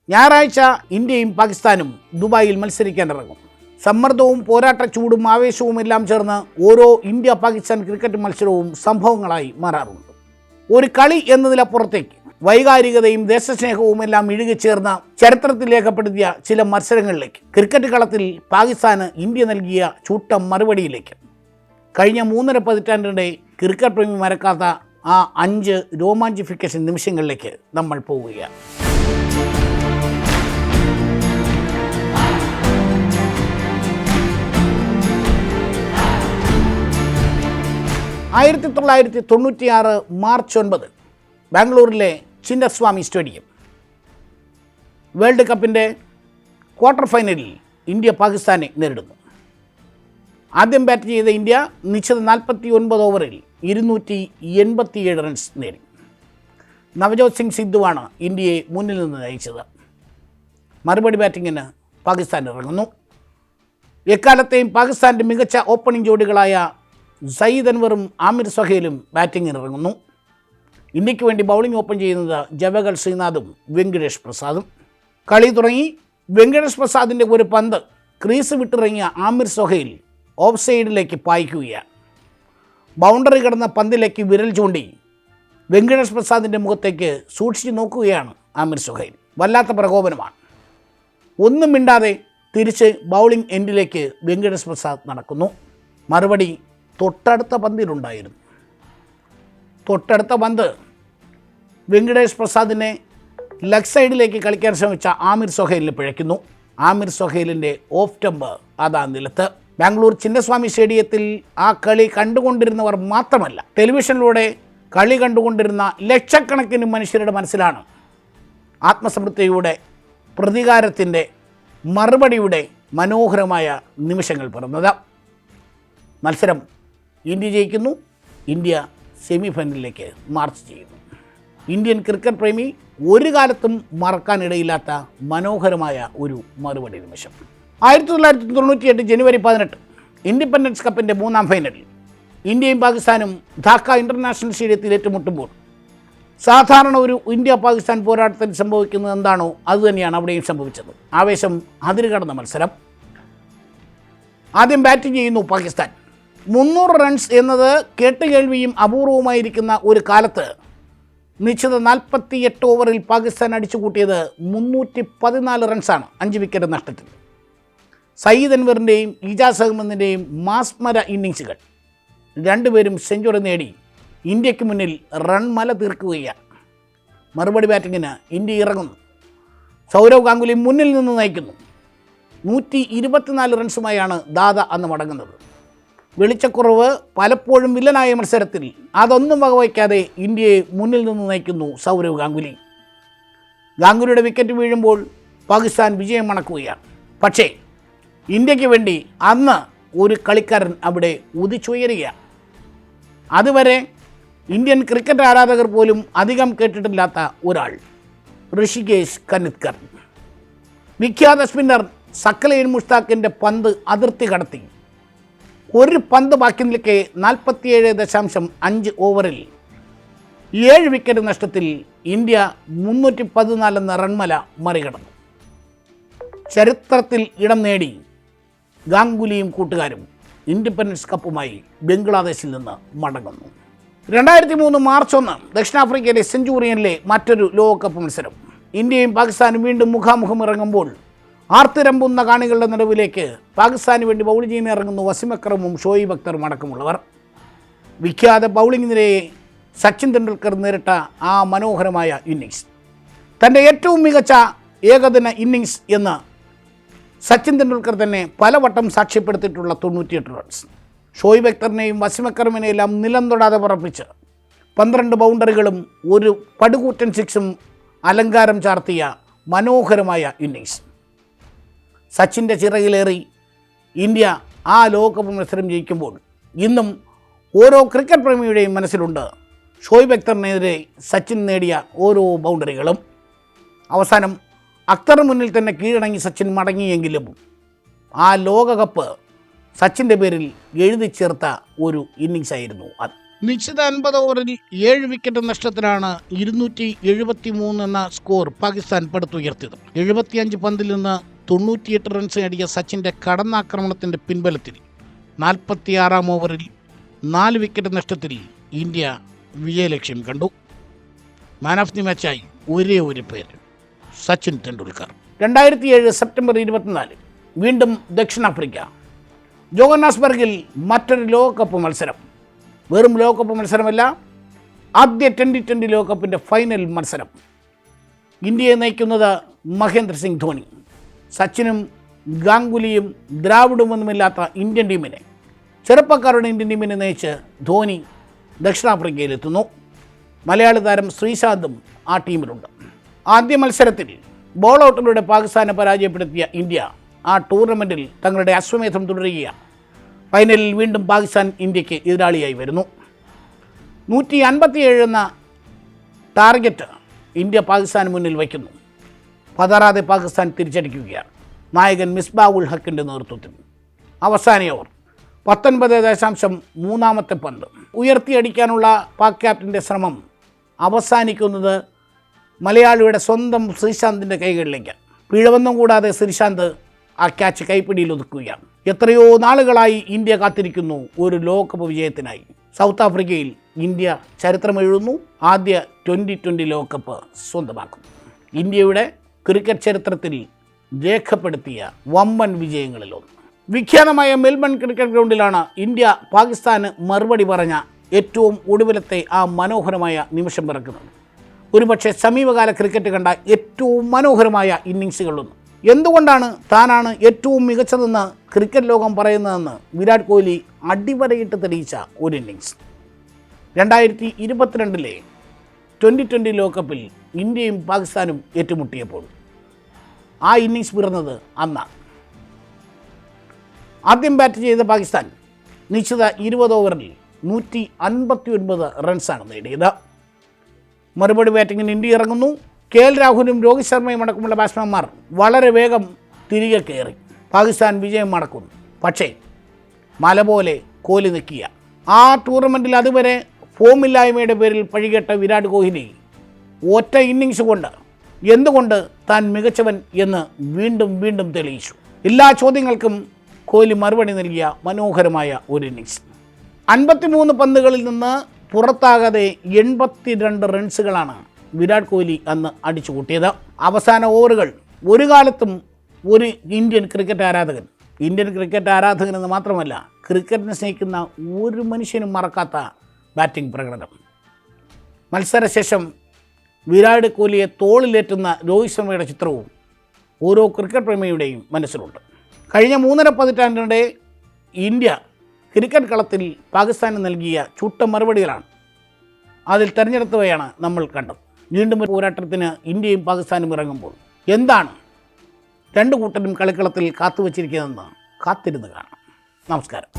ഞായറാഴ്ച ഇന്ത്യയും പാകിസ്ഥാനും ദുബായിൽ മത്സരിക്കാനിറങ്ങും. സമ്മർദ്ദവും പോരാട്ട ചൂടും ആവേശവും എല്ലാം ചേർന്ന് ഓരോ ഇന്ത്യ പാകിസ്ഥാൻ ക്രിക്കറ്റ് മത്സരവും സംഭവങ്ങളായി മാറാറുണ്ട്. ഒരു കളി എന്നതിലപ്പുറത്തേക്ക് വൈകാരികതയും ദേശസ്നേഹവും എല്ലാം ഇഴുകിച്ചേർന്ന ചരിത്രത്തിൽ രേഖപ്പെടുത്തിയ ചില മത്സരങ്ങളിലേക്ക്, ക്രിക്കറ്റ് കളത്തിൽ പാകിസ്ഥാന് ഇന്ത്യ നൽകിയ ചൂട്ടം മറുപടിയിലേക്ക്, കഴിഞ്ഞ 3.5 പതിറ്റാണ്ടിനിടെ ക്രിക്കറ്റ് പ്രേമി മറക്കാത്ത ആ 5 രോമാഞ്ചിഫിക്കേഷൻ നിമിഷങ്ങളിലേക്ക് നമ്മൾ പോവുകയാണ്. 1996 മാർച്ച് 9 ബാംഗ്ലൂരിലെ ചിന്നസ്വാമി സ്റ്റേഡിയം. വേൾഡ് കപ്പിൻ്റെ ക്വാർട്ടർ ഫൈനലിൽ ഇന്ത്യ പാകിസ്ഥാനെ നേരിടുന്നു. ആദ്യം ബാറ്റ് ചെയ്ത ഇന്ത്യ നിശ്ചിത 49 ഓവറിൽ 287 റൺസ് നേടി. നവജോത് സിംഗ് സിദ്ധുവാണ് ഇന്ത്യയെ മുന്നിൽ നിന്ന് നയിച്ചത്. മറുപടി ബാറ്റിങ്ങിന് പാകിസ്ഥാൻ ഇറങ്ങുന്നു. എക്കാലത്തെയും പാകിസ്ഥാൻ്റെ മികച്ച ഓപ്പണിംഗ് ജോഡികളായ സയ്യിദ് അൻവറും ആമിർ സുഹൈലും ബാറ്റിങ്ങിന് ഇറങ്ങുന്നു. ഇന്ത്യക്ക് വേണ്ടി ബൗളിംഗ് ഓപ്പൺ ചെയ്യുന്നത് ജവഗൽ ശ്രീനാഥും വെങ്കടേഷ് പ്രസാദും. കളി തുടങ്ങി. വെങ്കടേഷ് പ്രസാദിൻ്റെ ഒരു പന്ത് ക്രീസ് വിട്ടിറങ്ങിയ ആമിർ സുഹൈൽ ഓഫ് സൈഡിലേക്ക് പായിക്കുകയാണ്. ബൗണ്ടറി കടന്ന പന്തിലേക്ക് വിരൽ ചൂണ്ടി വെങ്കടേഷ് പ്രസാദിൻ്റെ മുഖത്തേക്ക് സൂക്ഷിച്ച് നോക്കുകയാണ് ആമിർ സുഹൈൽ. വല്ലാത്ത പ്രകോപനമാണ്. ഒന്നും മിണ്ടാതെ തിരിച്ച് ബൗളിംഗ് എൻഡിലേക്ക് വെങ്കടേഷ് പ്രസാദ് നടക്കുന്നു. മറുപടി തൊട്ടടുത്ത പന്തിലുണ്ടായിരുന്നു. തൊട്ടടുത്ത പന്ത് വെങ്കടേഷ് പ്രസാദിനെ ലെഗ് സൈഡിലേക്ക് കളിക്കാൻ ശ്രമിച്ച ആമിർ സുഹൈലിനെ പിഴയ്ക്കുന്നു. ആമിർ സുഹൈലിൻ്റെ ഓഫ് ടെമ്പ് അതാ നിലത്ത്. ബാംഗ്ലൂർ ചിന്നസ്വാമി സ്റ്റേഡിയത്തിൽ ആ കളി കണ്ടുകൊണ്ടിരുന്നവർ മാത്രമല്ല, ടെലിവിഷനിലൂടെ കളി കണ്ടുകൊണ്ടിരുന്ന ലക്ഷക്കണക്കിന് മനുഷ്യരുടെ മനസ്സിലാണ് ആത്മസംതൃപ്തിയുടെ, പ്രതികാരത്തിൻ്റെ, മറുപടിയുടെ മനോഹരമായ നിമിഷങ്ങൾ പിറന്നത്. മത്സരം ഇന്ത്യ ജയിക്കുന്നു. ഇന്ത്യ സെമി ഫൈനലിലേക്ക് മാർച്ച് ചെയ്യുന്നു. ഇന്ത്യൻ ക്രിക്കറ്റ് പ്രേമി ഒരു കാലത്തും മറക്കാനിടയില്ലാത്ത മനോഹരമായ ഒരു മറുപടി നിമിഷം. 1998 ജനുവരി 18 ഇൻഡിപെൻഡൻസ് കപ്പിൻ്റെ 3-ാം ഫൈനലിൽ ഇന്ത്യയും പാകിസ്ഥാനും ധാക്ക ഇൻ്റർനാഷണൽ സ്റ്റേഡിയത്തിൽ ഏറ്റുമുട്ടുമ്പോൾ സാധാരണ ഒരു ഇന്ത്യ പാകിസ്ഥാൻ പോരാട്ടത്തിൽ സംഭവിക്കുന്നത് എന്താണോ അതുതന്നെയാണ് അവിടെയും സംഭവിച്ചത്. ആവേശം അതിരുകടന്ന മത്സരം. ആദ്യം ബാറ്റിംഗ് ചെയ്യുന്നു പാകിസ്ഥാൻ. 300 റൺസ് എന്നത് കേട്ടുകേൾവിയും അപൂർവമായിരിക്കുന്ന ഒരു കാലത്ത് നിശ്ചിത 48 ഓവറിൽ പാകിസ്ഥാൻ അടിച്ചുകൂട്ടിയത് 314 റൺസാണ് 5 വിക്കറ്റ് നഷ്ടത്തിൽ. സയ്യിദ് അൻവറിൻ്റെയും ഇജാസ് അഹമ്മദിൻ്റെയും മാസ്മര ഇന്നിങ്സുകൾ, രണ്ടുപേരും സെഞ്ചുറി നേടി ഇന്ത്യക്ക് മുന്നിൽ റൺമല തീർക്കുകയാണ്. മറുപടി ബാറ്റിങ്ങിന് ഇന്ത്യ ഇറങ്ങുന്നു. സൗരവ് ഗാംഗുലി മുന്നിൽ നിന്ന് നയിക്കുന്നു. 124 റൺസുമായാണ് ദാദ അന്ന് മടങ്ങുന്നത്. വെളിച്ചക്കുറവ് പലപ്പോഴും വില്ലനായ മത്സരത്തിൽ അതൊന്നും വകവയ്ക്കാതെ ഇന്ത്യയെ മുന്നിൽ നിന്ന് നയിക്കുന്നു സൗരവ് ഗാംഗുലി. ഗാംഗുലിയുടെ വിക്കറ്റ് വീഴുമ്പോൾ പാകിസ്ഥാൻ വിജയം മണക്കുകയാണ്. പക്ഷേ ഇന്ത്യക്ക് വേണ്ടി അന്ന് ഒരു കളിക്കാരൻ അവിടെ ഉദിച്ചുയരുകയാണ്. അതുവരെ ഇന്ത്യൻ ക്രിക്കറ്റ് ആരാധകർ പോലും അധികം കേട്ടിട്ടില്ലാത്ത ഒരാൾ, ഋഷികേശ് കന്നിത്കർ. വിഖ്യാത സ്പിന്നർ സക്കലൈൻ മുഷ്താഖിൻ്റെ പന്ത് അതിർത്തി കടത്തി. ഒരു പന്ത് ബാക്കി നിൽക്കെ 47.5 ഓവറിൽ 7 വിക്കറ്റ് നഷ്ടത്തിൽ ഇന്ത്യ 314 എന്ന റൺമല മറികടന്നു. ചരിത്രത്തിൽ ഇടം നേടി ഗാംഗുലിയും കൂട്ടുകാരും ഇൻഡിപെൻഡൻസ് കപ്പുമായി ബംഗ്ലാദേശിൽ നിന്ന് മടങ്ങുന്നു. 2003 മാർച്ച് 1 ദക്ഷിണാഫ്രിക്കയിലെ സെഞ്ചുറിയനിലെ മറ്റൊരു ലോകകപ്പ് മത്സരം. ഇന്ത്യയും പാകിസ്ഥാനും വീണ്ടും മുഖാമുഖം ഇറങ്ങുമ്പോൾ ആർത്തിരമ്പുന്ന കാണികളുടെ നടുവിലേക്ക് പാകിസ്ഥാന് വേണ്ടി ബൗൾ ചെയ്യാൻ ഇറങ്ങുന്നു വസീം അക്രമും ഷോയിബ് അക്തറും അടക്കമുള്ളവർ. വിഖ്യാത ബൗളിംഗ് നിരയെ സച്ചിൻ തെണ്ടുൽക്കർ നേരിട്ട ആ മനോഹരമായ ഇന്നിങ്സ്, തൻ്റെ ഏറ്റവും മികച്ച ഏകദിന ഇന്നിങ്സ് എന്ന് സച്ചിൻ തെണ്ടുൽക്കർ തന്നെ പലവട്ടം സാക്ഷ്യപ്പെടുത്തിയിട്ടുള്ള 98 റൺസ്. ഷോയിബ് അക്തറിനെയും വസീം അക്രമിനെയെല്ലാം നിലം തൊടാതെ പറപ്പിച്ച് 12 ബൗണ്ടറികളും ഒരു പടുകൂറ്റൻ സിക്സും അലങ്കാരം ചാർത്തിയ മനോഹരമായ ഇന്നിങ്സ്. സച്ചിൻ്റെ ചിറകിലേറി ഇന്ത്യ ആ ലോകകപ്പ് മത്സരം ജയിക്കുമ്പോൾ ഇന്നും ഓരോ ക്രിക്കറ്റ് പ്രേമിയുടെയും മനസ്സിലുണ്ട് ഷോയിബ് അക്തറിനെതിരെ സച്ചിൻ നേടിയ ഓരോ ബൗണ്ടറികളും. അവസാനം അക്തറിന് മുന്നിൽ തന്നെ കീഴടങ്ങി സച്ചിൻ മടങ്ങിയെങ്കിലും ആ ലോകകപ്പ് സച്ചിൻ്റെ പേരിൽ എഴുതി ചേർത്ത ഒരു ഇന്നിങ്സായിരുന്നു അത്. നിശ്ചിത 50 ഓവറിൽ 7 വിക്കറ്റ് നഷ്ടത്തിലാണ് 273 എന്ന സ്കോർ പാകിസ്ഥാൻ പടുത്തുയർത്തിയത്. 75 പന്തിൽ നിന്ന് 98 റൺസ് നേടിയ സച്ചിൻ്റെ കടന്നാക്രമണത്തിൻ്റെ പിൻബലത്തിൽ 46-ാം ഓവറിൽ 4 വിക്കറ്റ് നഷ്ടത്തിൽ ഇന്ത്യ വിജയലക്ഷ്യം കണ്ടു. മാൻ ഓഫ് ദി മാച്ചായി ഒരേ ഒരു പേര്, സച്ചിൻ തെണ്ടുൽക്കർ. 2007 സെപ്റ്റംബർ 24 വീണ്ടും ദക്ഷിണാഫ്രിക്ക. ജോഹന്നാസ്ബർഗിൽ മറ്റൊരു ലോകകപ്പ് മത്സരം. വെറും ലോകകപ്പ് മത്സരമല്ല, ആദ്യ T20 ലോകകപ്പിൻ്റെ ഫൈനൽ മത്സരം. ഇന്ത്യയെ നയിക്കുന്നത് മഹേന്ദ്ര സിംഗ് ധോണി. സച്ചിനും ഗാംഗുലിയും ദ്രാവിഡുമൊന്നുമില്ലാത്ത ഇന്ത്യൻ ടീമിനെ, ചെറുപ്പക്കാരുടെ ഇന്ത്യൻ ടീമിനെ നയിച്ച് ധോണി ദക്ഷിണാഫ്രിക്കയിലെത്തുന്നു. മലയാളി താരം ശ്രീശാന്തും ആ ടീമിലുണ്ട്. ആദ്യ മത്സരത്തിൽ ബോൾ ഔട്ടിലൂടെ പാകിസ്ഥാനെ പരാജയപ്പെടുത്തിയ ഇന്ത്യ ആ ടൂർണമെൻറ്റിൽ തങ്ങളുടെ അശ്വമേധം തുടരുകയാണ്. ഫൈനലിൽ വീണ്ടും പാകിസ്ഥാൻ ഇന്ത്യക്ക് എതിരാളിയായി വരുന്നു. 157 എന്ന ടാർഗറ്റ് ഇന്ത്യ പാകിസ്ഥാന് മുന്നിൽ വയ്ക്കുന്നു. പതറാതെ പാകിസ്ഥാൻ തിരിച്ചടിക്കുകയാണ് നായകൻ മിസ്ബാഹുൽ ഹക്കിൻ്റെ നേതൃത്വത്തിൽ. അവസാന ഓവർ 19.3 പന്ത് ഉയർത്തിയടിക്കാനുള്ള പാക് ക്യാപ്റ്റൻ്റെ ശ്രമം അവസാനിക്കുന്നത് മലയാളിയുടെ സ്വന്തം ശ്രീശാന്തിൻ്റെ കൈകളിലേക്ക്. പിഴവൊന്നും കൂടാതെ ശ്രീശാന്ത് ആ ക്യാച്ച് കൈപ്പിടിയിൽ ഒതുക്കുകയാണ്. എത്രയോ നാളുകളായി ഇന്ത്യ കാത്തിരിക്കുന്നു ഒരു ലോകകപ്പ് വിജയത്തിനായി. സൗത്ത് ആഫ്രിക്കയിൽ ഇന്ത്യ ചരിത്രമെഴുതുന്നു, ആദ്യ T20 ലോകകപ്പ് സ്വന്തമാക്കുന്നു. ഇന്ത്യയുടെ ക്രിക്കറ്റ് ചരിത്രത്തിൽ രേഖപ്പെടുത്തിയ വമ്പൻ വിജയങ്ങളിലൊന്ന്. വിഖ്യാതമായ മെൽബൺ ക്രിക്കറ്റ് ഗ്രൗണ്ടിലാണ് ഇന്ത്യ പാകിസ്ഥാന് മറുപടി പറഞ്ഞ ഏറ്റവും ഒടുവിലത്തെ ആ മനോഹരമായ നിമിഷം പിറക്കുന്നത്. ഒരുപക്ഷെ സമീപകാല ക്രിക്കറ്റ് കണ്ട ഏറ്റവും മനോഹരമായ ഇന്നിങ്സുകളൊന്ന്. എന്തുകൊണ്ടാണ് താനാണ് ഏറ്റവും മികച്ചതെന്ന് ക്രിക്കറ്റ് ലോകം പറയുന്നതെന്ന് വിരാട് കോഹ്ലി അടിവരയിട്ട് തെളിയിച്ച ഒരു ഇന്നിങ്സ്. 2022 T20 ലോകകപ്പിൽ ഇന്ത്യയും പാകിസ്ഥാനും ഏറ്റുമുട്ടിയപ്പോൾ ആ ഇന്നിങ്സ് പിറന്നത് അന്നാണ്. ആദ്യം ബാറ്റ് ചെയ്ത പാകിസ്ഥാൻ നിശ്ചിത 20 ഓവറിൽ 159 റൺസാണ് നേടിയത്. മറുപടി ബാറ്റിങ്ങിന് ഇന്ത്യ ഇറങ്ങുന്നു. KL രാഹുലും രോഹിത് ശർമ്മയും അടക്കമുള്ള ബാറ്റ്സ്മാൻമാർ വളരെ വേഗം തിരികെ കയറി. പാകിസ്ഥാൻ വിജയം മടക്കുന്നു. പക്ഷേ മല പോലെ കോഹ്ലി നിൽക്കുക. ആ ടൂർണമെൻറ്റിൽ അതുവരെ ഫോമില്ലായ്മയുടെ പേരിൽ പഴികേട്ട വിരാട് കോഹ്ലി ഒറ്റ ഇന്നിങ്സ് കൊണ്ട് എന്തുകൊണ്ട് താൻ മികച്ചവൻ എന്ന് വീണ്ടും വീണ്ടും തെളിയിച്ചു. എല്ലാ ചോദ്യങ്ങൾക്കും കോഹ്ലി മറുപടി നൽകിയ മനോഹരമായ ഒരു ഇന്നിങ്സ്. 53 പന്തുകളിൽ നിന്ന് പുറത്താകാതെ 82 റൺസുകളാണ് വിരാട് കോഹ്ലി അന്ന് അടിച്ചു കൂട്ടിയത്. അവസാന ഓവറുകൾ ഒരു കാലത്തും ഒരു ഇന്ത്യൻ ക്രിക്കറ്റ് ആരാധകനെന്ന് മാത്രമല്ല ക്രിക്കറ്റിനെ സ്നേഹിക്കുന്ന ഒരു മനുഷ്യനും മറക്കാത്ത ബാറ്റിംഗ് പ്രകടനം. മത്സരശേഷം വിരാട് കോഹ്ലിയെ തോളിലേറ്റുന്ന രോഹിത് ശർമ്മയുടെ ചിത്രവും ഓരോ ക്രിക്കറ്റ് പ്രേമിയുടെയും മനസ്സിലുണ്ട്. കഴിഞ്ഞ 3.5 പതിറ്റാണ്ടിനിടെ ഇന്ത്യ ക്രിക്കറ്റ് കളത്തിൽ പാകിസ്ഥാന് നൽകിയ ചുട്ട മറുപടികളാണ്. അതിൽ തിരഞ്ഞെടുത്തവയാണ് നമ്മൾ കണ്ടത്. വീണ്ടും ഒരു പോരാട്ടത്തിന് ഇന്ത്യയും പാകിസ്ഥാനും ഇറങ്ങുമ്പോൾ എന്താണ് രണ്ട് കൂട്ടരും കളിക്കളത്തിൽ കാത്തുവച്ചിരിക്കുന്നതെന്ന് കാത്തിരുന്ന് കാണാം. നമസ്കാരം.